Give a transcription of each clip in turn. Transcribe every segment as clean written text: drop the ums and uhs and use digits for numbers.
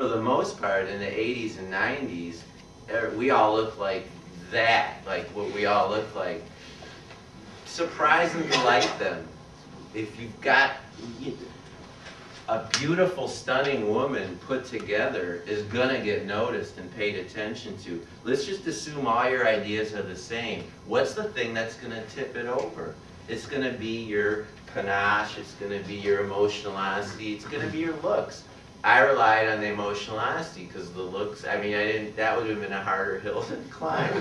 for the most part, in the 80s and 90s, we all looked like that, like what we all look like. Surprisingly like them. If you've got a beautiful, stunning woman put together is gonna get noticed and paid attention to. Let's just assume all your ideas are the same. What's the thing that's gonna tip it over? It's gonna be your panache, it's gonna be your emotional honesty, it's gonna be your looks. I relied on the emotional honesty because the looks, I mean, that would have been a harder hill to climb.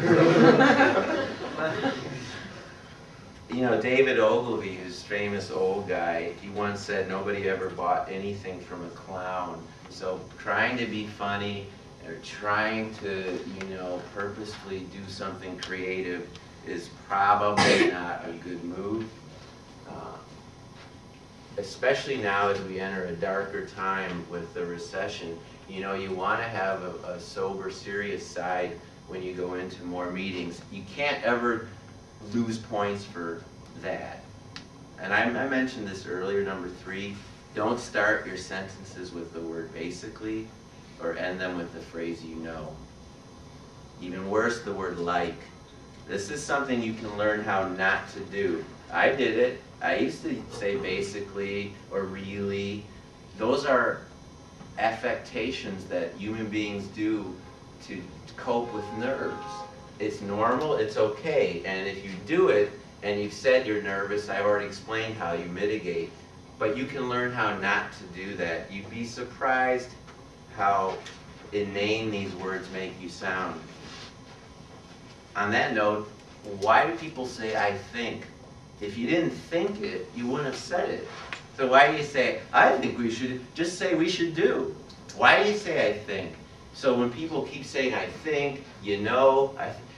You know, David Ogilvy, who's a famous old guy, he once said nobody ever bought anything from a clown. So trying to be funny or trying to, you know, purposefully do something creative is probably not a good move. Especially now as we enter a darker time with the recession. You know, you want to have a sober, serious side when you go into more meetings. You can't ever lose points for that. And I mentioned this earlier, number 3, don't start your sentences with the word basically or end them with the phrase you know. Even worse, the word like. This is something you can learn how not to do. I did it. I used to say basically or really. Those are affectations that human beings do to cope with nerves. It's normal, it's okay, and if you do it and you've said you're nervous, I've already explained how you mitigate, but you can learn how not to do that. You'd be surprised how inane these words make you sound. On that note, why do people say I think? If you didn't think it, you wouldn't have said it. So why do you say, I think we should, just say we should do. Why do you say I think? So when people keep saying I think, you know,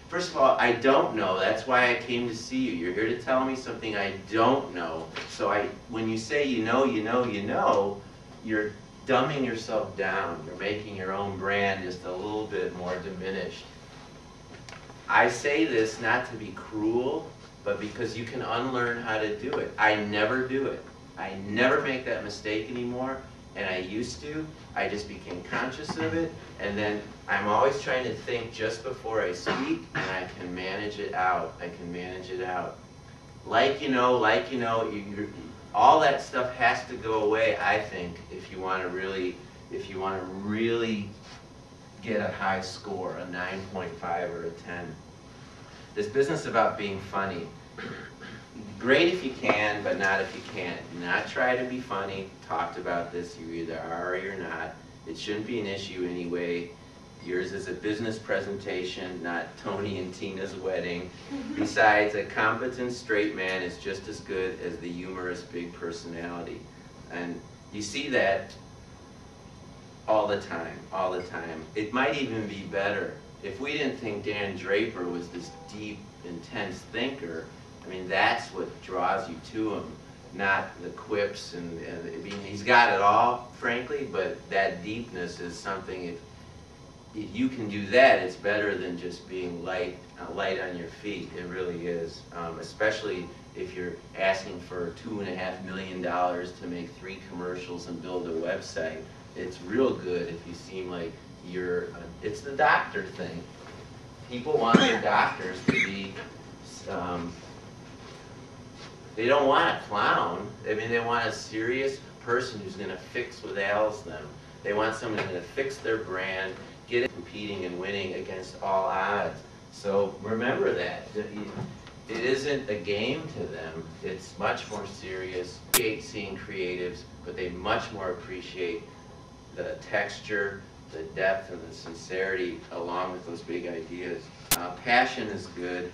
first of all, I don't know. That's why I came to see you. You're here to tell me something I don't know. So when you say you know, you're dumbing yourself down. You're making your own brand just a little bit more diminished. I say this not to be cruel, but because you can unlearn how to do it. I never do it. I never make that mistake anymore, and I used to. I just became conscious of it, and then I'm always trying to think just before I speak, and I can manage it out. I can manage it out. Like you know, all that stuff has to go away, I think, if you want to really get a high score, a 9.5 or a 10. This business about being funny, great if you can, but not if you can't. Do not try to be funny. Talked about this, you either are or you're not. It shouldn't be an issue anyway. Yours is a business presentation, not Tony and Tina's wedding. Besides, a competent straight man is just as good as the humorous big personality. And you see that all the time, all the time. It might even be better. If we didn't think Dan Draper was this deep, intense thinker, I mean, that's what draws you to him, not the quips and I mean, he's got it all, frankly, but that deepness is something, if you can do that, it's better than just being light on your feet. It really is, especially if you're asking for $2.5 million to make 3 commercials and build a website. It's real good if you seem like it's the doctor thing. People want their doctors to be, they don't want a clown. I mean, they want a serious person who's going to fix what ails them. They want someone who's going to fix their brand, get it competing and winning against all odds. So remember that. It isn't a game to them. It's much more serious. They hate seeing creatives, but they much more appreciate the texture, the depth, and the sincerity along with those big ideas. Passion is good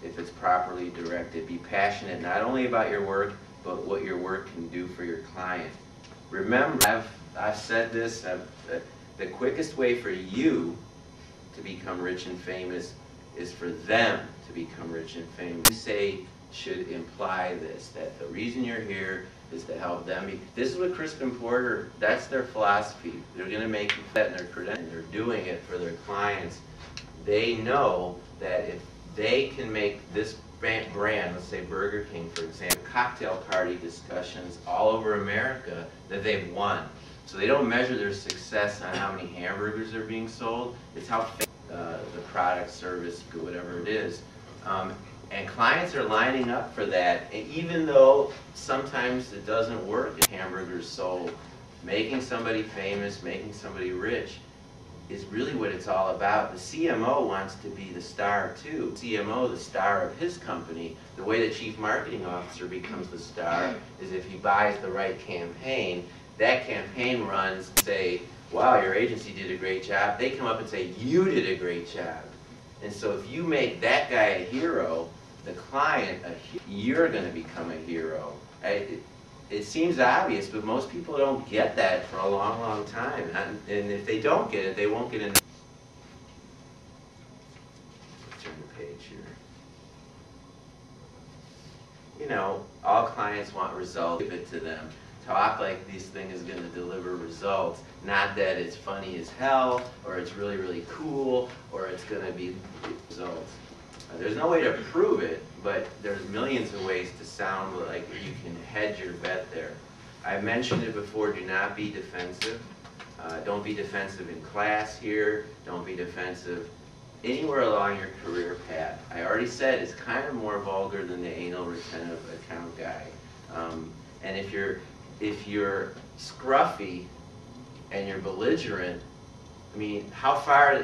if it's properly directed. Be passionate not only about your work, but what your work can do for your client. Remember, I've said this, the quickest way for you to become rich and famous is for them to become rich and famous. You say should imply this, that the reason you're here is to help them be. This is what Crispin Porter, that's their philosophy. They're going to make you that in their credentials. They're doing it for their clients. They know that if they can make this brand, let's say Burger King, for example, cocktail party discussions all over America, that they've won. So they don't measure their success on how many hamburgers are being sold. It's how the product, service, whatever it is. And clients are lining up for that. And even though sometimes it doesn't work, if hamburgers sold, making somebody famous, making somebody rich is really what it's all about. The CMO wants to be the star too. CMO, the star of his company. The way the chief marketing officer becomes the star is if he buys the right campaign. That campaign runs, say, wow, your agency did a great job. They come up and say, you did a great job. And so if you make that guy a hero, the client, you're going to become a hero. It seems obvious, but most people don't get that for a long, long time. And if they don't get it, they won't get in. Turn the page here. You know, all clients want results. Give it to them. Talk like this thing is going to deliver results. Not that it's funny as hell, or it's really, really cool, or it's going to be results. There's no way to prove it, but there's millions of ways to sound like you can hedge your bet there. I mentioned it before, do not be defensive. Don't be defensive in class here. Don't be defensive anywhere along your career path. I already said it's kind of more vulgar than the anal retentive account guy. And if you're scruffy and you're belligerent, I mean, how far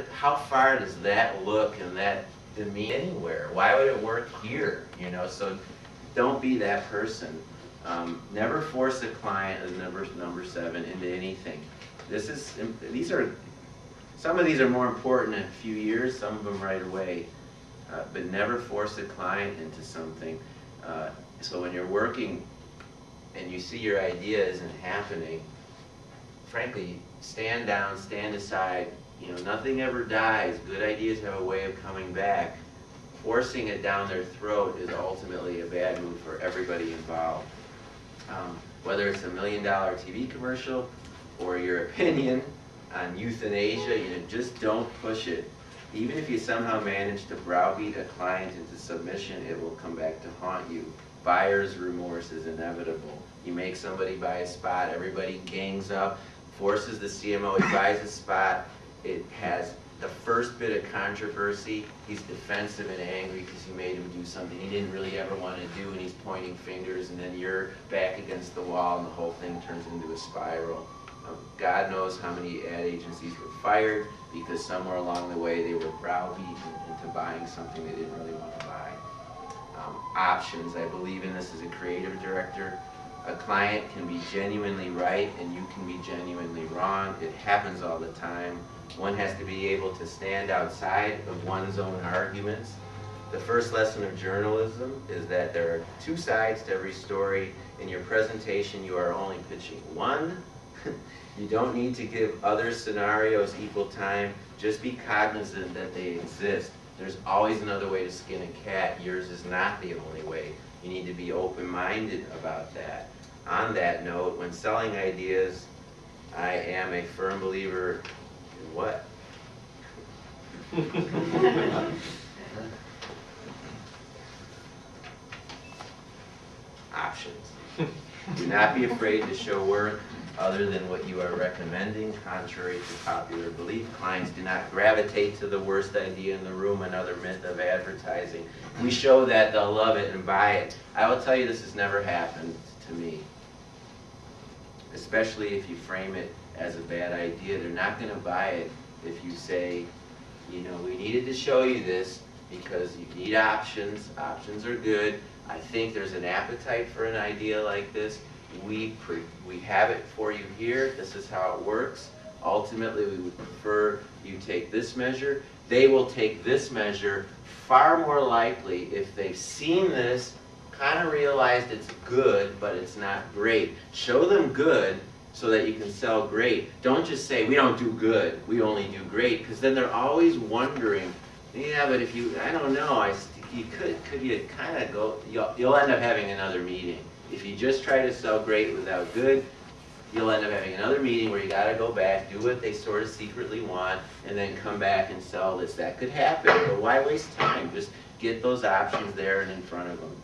does that look and that demean anywhere? Why would it work here? You know, so don't be that person. Never force a client, as number 7, into anything. Some of these are more important in a few years, some of them right away. But never force a client into something. So when you're working and you see your idea isn't happening, frankly, stand down, stand aside. You know, nothing ever dies. Good ideas have a way of coming back. Forcing it down their throat is ultimately a bad move for everybody involved. Whether it's $1 million TV commercial or your opinion on euthanasia, you know, just don't push it. Even if you somehow manage to browbeat a client into submission, it will come back to haunt you. Buyer's remorse is inevitable. You make somebody buy a spot, everybody gangs up, forces the CMO, he buys a spot, it has the first bit of controversy, he's defensive and angry because you made him do something he didn't really ever want to do, and he's pointing fingers, and then you're back against the wall and the whole thing turns into a spiral. God knows how many ad agencies were fired because somewhere along the way they were browbeaten into buying something they didn't really want to buy. Options, I believe in this as a creative director. A client can be genuinely right and you can be genuinely wrong. It happens all the time. One has to be able to stand outside of one's own arguments. The first lesson of journalism is that there are 2 sides to every story. In your presentation, you are only pitching one. You don't need to give other scenarios equal time. Just be cognizant that they exist. There's always another way to skin a cat. Yours is not the only way. You need to be open-minded about that. On that note, when selling ideas, I am a firm believer in what? Options. Do not be afraid to show work other than what you are recommending, contrary to popular belief. Clients do not gravitate to the worst idea in the room, another myth of advertising. We show that, they'll love it and buy it. I will tell you, this has never happened to me. Especially if you frame it as a bad idea. They're not going to buy it if you say, you know, we needed to show you this because you need options. Options are good. I think there's an appetite for an idea like this. We have it for you here. This is how it works. Ultimately, we would prefer you take this measure. They will take this measure far more likely if they've seen this, kind of realized it's good, but it's not great. Show them good so that you can sell great. Don't just say, we don't do good, we only do great, because then they're always wondering, yeah, but if you, I don't know, could you kind of go, you'll end up having another meeting. If you just try to sell great without good, you'll end up having another meeting where you got to go back, do what they sort of secretly want, and then come back and sell this. That could happen, but why waste time? Just get those options there and in front of them.